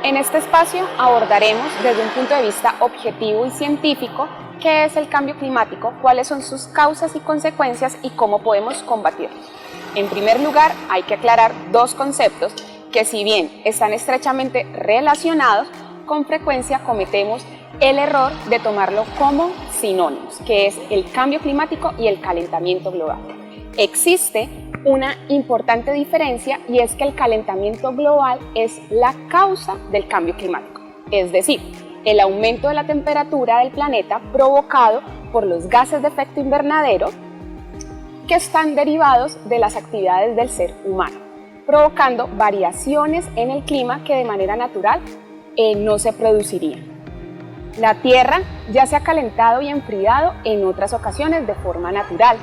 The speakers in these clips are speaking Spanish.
En este espacio abordaremos desde un punto de vista objetivo y científico qué es el cambio climático, cuáles son sus causas y consecuencias y cómo podemos combatirlos. En primer lugar, hay que aclarar dos conceptos que, si bien están estrechamente relacionados, con frecuencia cometemos el error de tomarlo como sinónimos, que es el cambio climático y el calentamiento global. Existe una importante diferencia y es que el calentamiento global es la causa del cambio climático, es decir, el aumento de la temperatura del planeta provocado por los gases de efecto invernadero que están derivados de las actividades del ser humano, provocando variaciones en el clima que de manera natural no se producirían. La Tierra ya se ha calentado y enfriado en otras ocasiones de forma natural,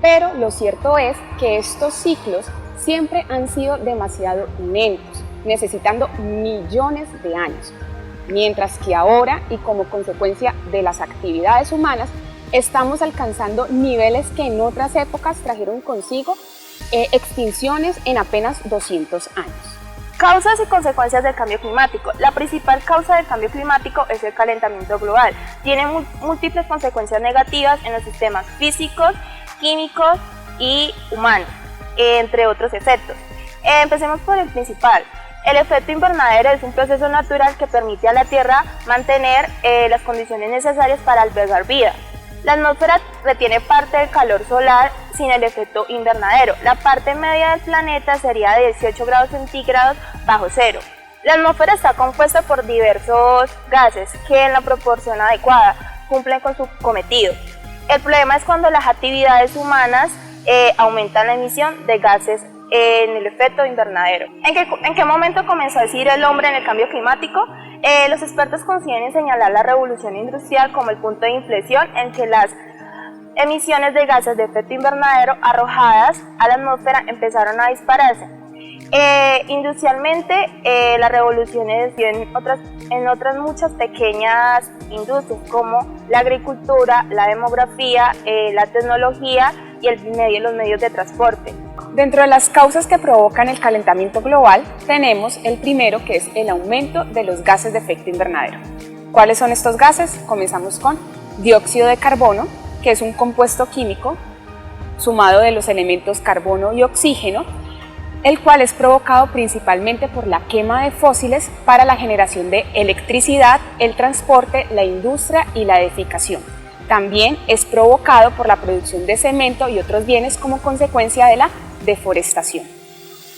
pero lo cierto es que estos ciclos siempre han sido demasiado lentos, necesitando millones de años, mientras que ahora, y como consecuencia de las actividades humanas, estamos alcanzando niveles que en otras épocas trajeron consigo extinciones en apenas 200 años. Causas y consecuencias del cambio climático. La principal causa del cambio climático es el calentamiento global. Tiene múltiples consecuencias negativas en los sistemas físicos, químicos y humanos, entre otros efectos. Empecemos por el principal. El efecto invernadero es un proceso natural que permite a la Tierra mantener las condiciones necesarias para albergar vida. La atmósfera retiene parte del calor solar sin el efecto invernadero. La parte media del planeta sería de 18 grados centígrados bajo cero. La atmósfera está compuesta por diversos gases que en la proporción adecuada cumplen con su cometido. El problema es cuando las actividades humanas aumentan la emisión de gases en el efecto invernadero. ¿En qué momento comenzó a decir el hombre en el cambio climático? Los expertos coinciden señalar la revolución industrial como el punto de inflexión en que las emisiones de gases de efecto invernadero arrojadas a la atmósfera empezaron a dispararse. Industrialmente, las revoluciones en otras muchas pequeñas industrias como la agricultura, la demografía, la tecnología y los medios de transporte. Dentro de las causas que provocan el calentamiento global, tenemos el primero, que es el aumento de los gases de efecto invernadero. ¿Cuáles son estos gases? Comenzamos con dióxido de carbono, que es un compuesto químico sumado de los elementos carbono y oxígeno, el cual es provocado principalmente por la quema de fósiles para la generación de electricidad, el transporte, la industria y la edificación. También es provocado por la producción de cemento y otros bienes como consecuencia de la deforestación.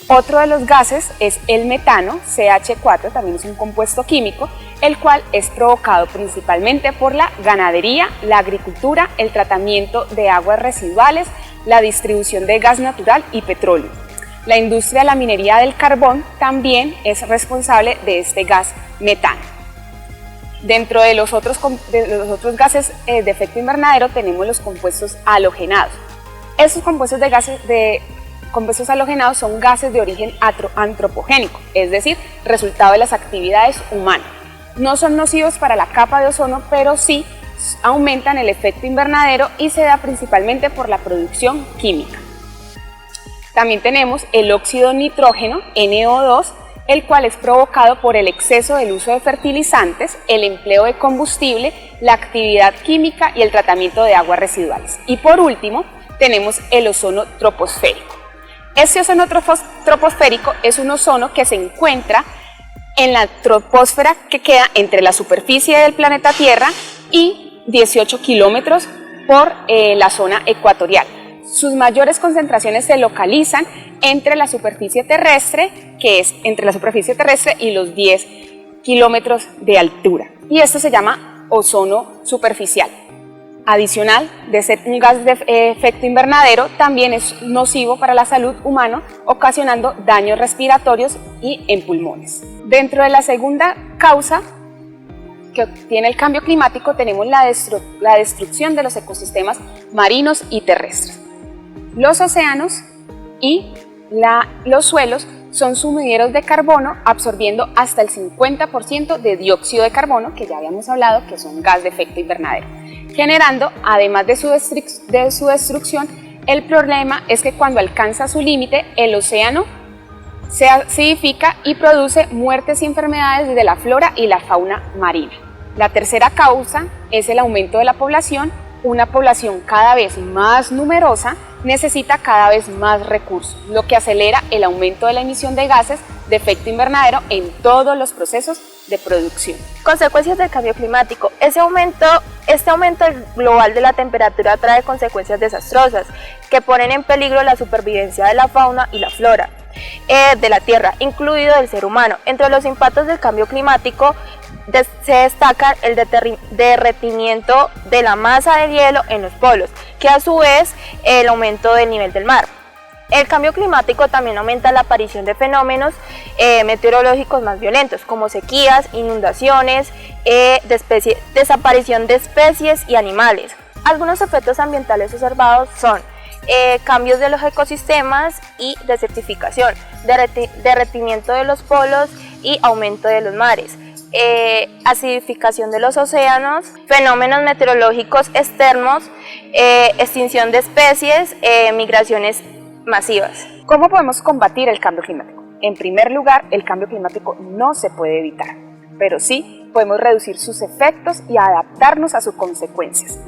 Otro de los gases es el metano, CH4, también es un compuesto químico, el cual es provocado principalmente por la ganadería, la agricultura, el tratamiento de aguas residuales, la distribución de gas natural y petróleo. La industria de la minería del carbón también es responsable de este gas metano. Dentro de los otros gases de efecto invernadero tenemos los compuestos halogenados. Estos compuestos halogenados son gases de origen antropogénico, es decir, resultado de las actividades humanas. No son nocivos para la capa de ozono, pero sí aumentan el efecto invernadero y se da principalmente por la producción química. También tenemos el óxido de nitrógeno, NO2, el cual es provocado por el exceso del uso de fertilizantes, el empleo de combustible, la actividad química y el tratamiento de aguas residuales. Y por último, tenemos el ozono troposférico. Este ozono troposférico es un ozono que se encuentra en la troposfera que queda entre la superficie del planeta Tierra y 18 kilómetros por la zona ecuatorial. Sus mayores concentraciones se localizan entre la superficie terrestre, que es entre la superficie terrestre y los 10 kilómetros de altura. Y esto se llama ozono superficial. Adicional de ser un gas de efecto invernadero, también es nocivo para la salud humana, ocasionando daños respiratorios y en pulmones. Dentro de la segunda causa que tiene el cambio climático tenemos la destrucción de los ecosistemas marinos y terrestres. Los océanos y los suelos son sumideros de carbono, absorbiendo hasta el 50% de dióxido de carbono, que ya habíamos hablado que son gas de efecto invernadero, generando, además de su destrucción, el problema es que cuando alcanza su límite, el océano se acidifica y produce muertes y enfermedades de la flora y la fauna marina. La tercera causa es el aumento de la población. Una población cada vez más numerosa necesita cada vez más recursos, lo que acelera el aumento de la emisión de gases de efecto invernadero en todos los procesos de producción. Consecuencias del cambio climático. Este aumento global de la temperatura trae consecuencias desastrosas que ponen en peligro la supervivencia de la fauna y la flora de la Tierra, incluido del ser humano. Entre los impactos del cambio climático se destaca el derretimiento de la masa de hielo en los polos, que a su vez el aumento del nivel del mar. El cambio climático también aumenta la aparición de fenómenos meteorológicos más violentos, como sequías, inundaciones, desaparición de especies y animales. Algunos efectos ambientales observados son cambios de los ecosistemas y desertificación, derretimiento de los polos y aumento de los mares, acidificación de los océanos, fenómenos meteorológicos externos, extinción de especies, migraciones masivas. ¿Cómo podemos combatir el cambio climático? En primer lugar, el cambio climático no se puede evitar, pero sí podemos reducir sus efectos y adaptarnos a sus consecuencias.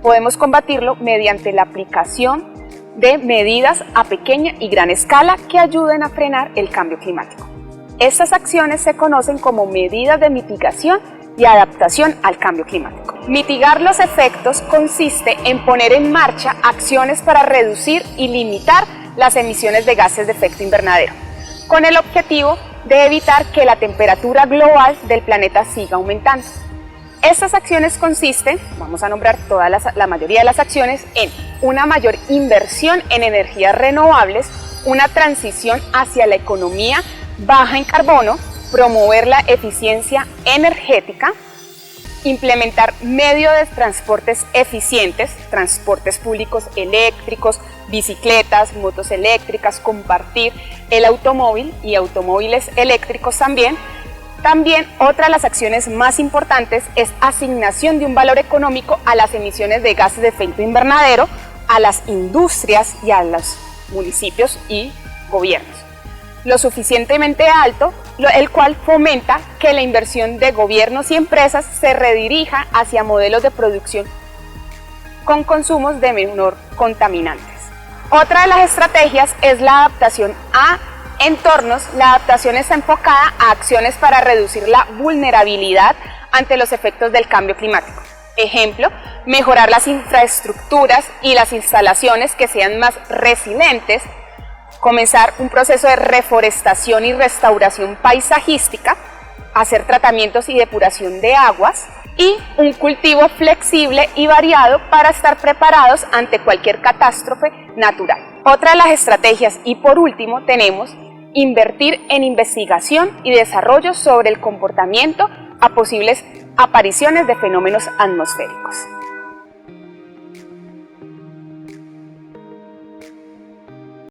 Podemos combatirlo mediante la aplicación de medidas a pequeña y gran escala que ayuden a frenar el cambio climático. Estas acciones se conocen como medidas de mitigación y adaptación al cambio climático. Mitigar los efectos consiste en poner en marcha acciones para reducir y limitar las emisiones de gases de efecto invernadero, con el objetivo de evitar que la temperatura global del planeta siga aumentando. Estas acciones consisten, vamos a nombrar la mayoría de las acciones, en una mayor inversión en energías renovables, una transición hacia la economía baja en carbono, promover la eficiencia energética, implementar medios de transportes eficientes, transportes públicos eléctricos, bicicletas, motos eléctricas, compartir el automóvil y automóviles eléctricos también. También otra de las acciones más importantes es asignación de un valor económico a las emisiones de gases de efecto invernadero, a las industrias y a los municipios y gobiernos, lo suficientemente alto, el cual fomenta que la inversión de gobiernos y empresas se redirija hacia modelos de producción con consumos de menor contaminantes. Otra de las estrategias es la adaptación a entornos. La adaptación está enfocada a acciones para reducir la vulnerabilidad ante los efectos del cambio climático. Ejemplo, mejorar las infraestructuras y las instalaciones que sean más resilientes, comenzar un proceso de reforestación y restauración paisajística, hacer tratamientos y depuración de aguas y un cultivo flexible y variado para estar preparados ante cualquier catástrofe natural. Otra de las estrategias, y por último, tenemos invertir en investigación y desarrollo sobre el comportamiento a posibles apariciones de fenómenos atmosféricos.